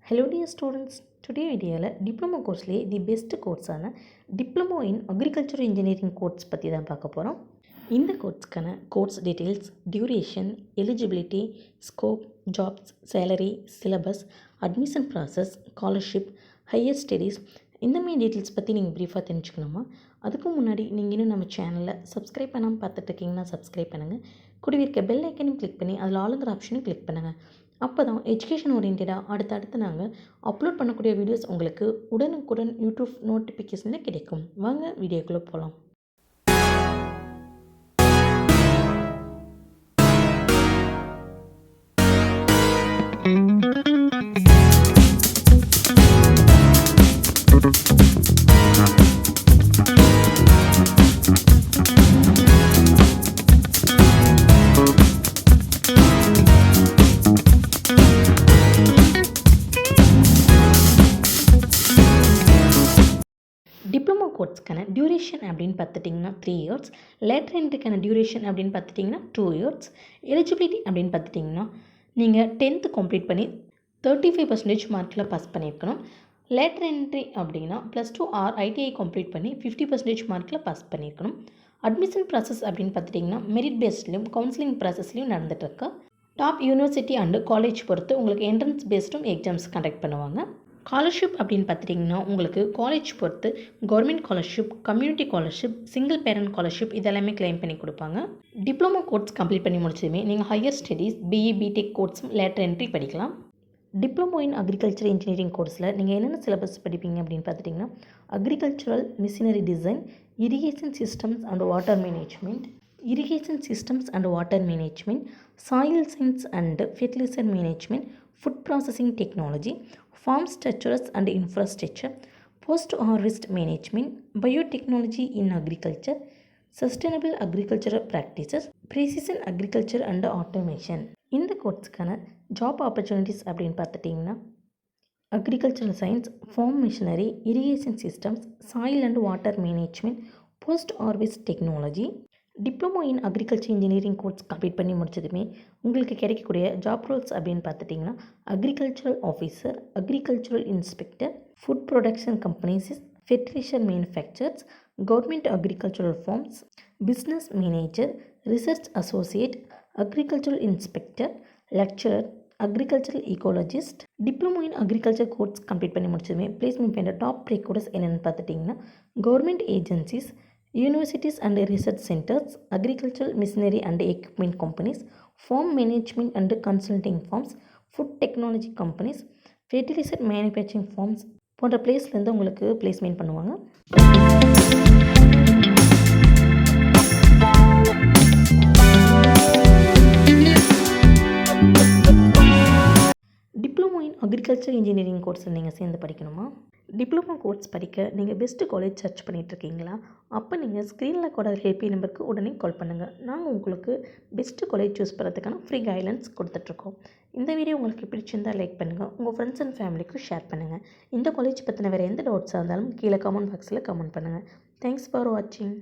Hello dear students, today வீடியோவில் diploma கோர்ஸ்லேயே the best கோர்ஸான diploma in agriculture engineering course பற்றி தான் பார்க்க போகிறோம். இந்த கோர்ஸ்க்கான course details, duration, eligibility, scope, jobs, salary, syllabus, admission process, scholarship, higher studies இந்த மாதிரி டீட்டெயில்ஸ் பற்றி நீங்கள் ப்ரீஃபாக தெரிஞ்சுக்கணுமா? அதுக்கு முன்னாடி நீங்கள் இன்னும் நம்ம சேனலில் சப்ஸ்கிரைப் பண்ணாமல் பார்த்துட்ருக்கீங்கன்னா சப்ஸ்கிரைப் பண்ணுங்கள். கூடவே இருக்க பெல் ஐக்கனையும் கிளிக் பண்ணி அதில் ஆளுங்கிற ஆப்ஷனும் கிளிக் பண்ணுங்கள். அப்போ தான் எஜுகேஷன் ஓரியன்டாக அடுத்தடுத்து நாங்கள் அப்லோட் பண்ணக்கூடிய வீடியோஸ் உங்களுக்கு உடனுக்குடன் யூடியூப் நோட்டிஃபிகேஷனில் கிடைக்கும். வாங்க வீடியோக்குள்ளே போகலாம். டிப்ளமோ கோர்ஸ்க்கான டியூரேஷன் அப்படின்னு பார்த்துட்டிங்கன்னா 3 இயர்ஸ், லேட்டர் என்ட்ரிக்கான டியூரேஷன் அப்படின்னு பார்த்துட்டிங்கன்னா 2 இயர்ஸ், எலிஜிபிலிட்டி அப்படின்னு பார்த்துட்டிங்கன்னா நீங்கள் 10th கம்ப்ளீட் பண்ணி 35% மார்க்கில் பாஸ் பண்ணியிருக்கணும். லேட்டர் என்ட்ரி அப்படின்னா +2 ஆர் ஐடிஐ கம்ப்ளீட் பண்ணி 50% மார்க்கில் பாஸ் பண்ணியிருக்கணும். அட்மிஷன் ப்ராசஸ் அப்படின்னு பார்த்துட்டிங்கன்னா மெரிட் பேஸ்ட்லேயும் கவுன்சிலிங் ப்ராசஸ்லையும் நடந்துகிட்ருக்கு. டாப் யூனிவர்சிட்டி அண்டு காலேஜ் பொறுத்து உங்களுக்கு என்ட்ரன்ஸ் பேஸ்டும் எக்ஸாம்ஸ் கண்டக்ட் பண்ணுவாங்க. ஸ்காலர்ஷிப் அப்படின்னு பார்த்துட்டிங்கன்னா உங்களுக்கு காலேஜ் பொறுத்து government scholarship, community scholarship, single parent scholarship இதெல்லாமே கிளைம் பண்ணி கொடுப்பாங்க. டிப்ளமோ கோர்ஸ் கம்ப்ளீட் பண்ணி முடிச்சதுமே நீங்கள் ஹையர் ஸ்டடீஸ், பிஇ, பிடெக் கோர்ஸும் லேட்டர் என்ட்ரி படிக்கலாம். டிப்ளமோ இன் அக்ரிகல்ச்சர் இன்ஜினியரிங் கோர்ஸில் நீங்கள் என்னென்ன சிலபஸ் படிப்பீங்க அப்படின்னு பார்த்துட்டிங்கன்னா agricultural machinery design, irrigation systems and water management, soil science and fertiliser management, food processing technology, farm structures and infrastructure, post harvest management, biotechnology in agriculture, sustainable agricultural practices, precision agriculture and automation. இந்த கோர்ஸுக்கான job opportunities அப்படின்னு பார்த்துட்டிங்கன்னா agricultural science, farm machinery, irrigation systems, soil and water management, post harvest technology. Diploma in agriculture engineering course complete பண்ணி முடிச்சதுமே உங்களுக்கு கிடைக்கக்கூடிய job roles அப்படின்னு பார்த்துட்டிங்கன்னா agricultural officer, agricultural inspector, food production companies, fertiliser manufacturers, government agricultural farms, business manager, research associate, agricultural inspector, lecturer, agricultural ecologist. Diploma in agriculture course complete பண்ணி முடிச்சதுமே placement பண்ணுற top ப்ரிகோர்ஸ் என்னென்னு பார்த்துட்டிங்கன்னா government agencies, universities and research centres, agricultural machinery and equipment companies, farm management and consulting firms, food technology companies, fertiliser manufacturing firms போன்ற பிளேஸ்லேருந்து உங்களுக்கு placement பண்ணுவாங்க. டிப்ளமோ இன் அக்ரிகல்ச்சர் இன்ஜினியரிங் கோர்ஸில் நீங்கள் சேர்ந்து படிக்கணுமா? டிப்ளமோ கோர்ஸ் படிக்க நீங்கள் பெஸ்ட்டு காலேஜ் சர்ச் பண்ணிகிட்ருக்கீங்களா? அப்போ நீங்கள் ஸ்க்ரீனில் கூட ஹெல்ப்லைன் நம்பருக்கு உடனே கால் பண்ணுங்கள். நாங்கள் உங்களுக்கு பெஸ்ட்டு காலேஜ் சூஸ் பண்ணுறதுக்கான ஃப்ரீ கைட்லைன்ஸ் கொடுத்துட்ருக்கோம். இந்த வீடியோ உங்களுக்கு பிடிச்சிருந்தால் லைக் பண்ணுங்கள், உங்கள் ஃப்ரெண்ட்ஸ் அண்ட் ஃபேமிலிக்கு ஷேர் பண்ணுங்கள். இந்த காலேஜ் பற்றின வேறு எந்த டவுட்ஸாக இருந்தாலும் கீழே கமெண்ட் பாக்ஸில் கமெண்ட் பண்ணுங்கள். தேங்க்ஸ் ஃபார் வாட்சிங்.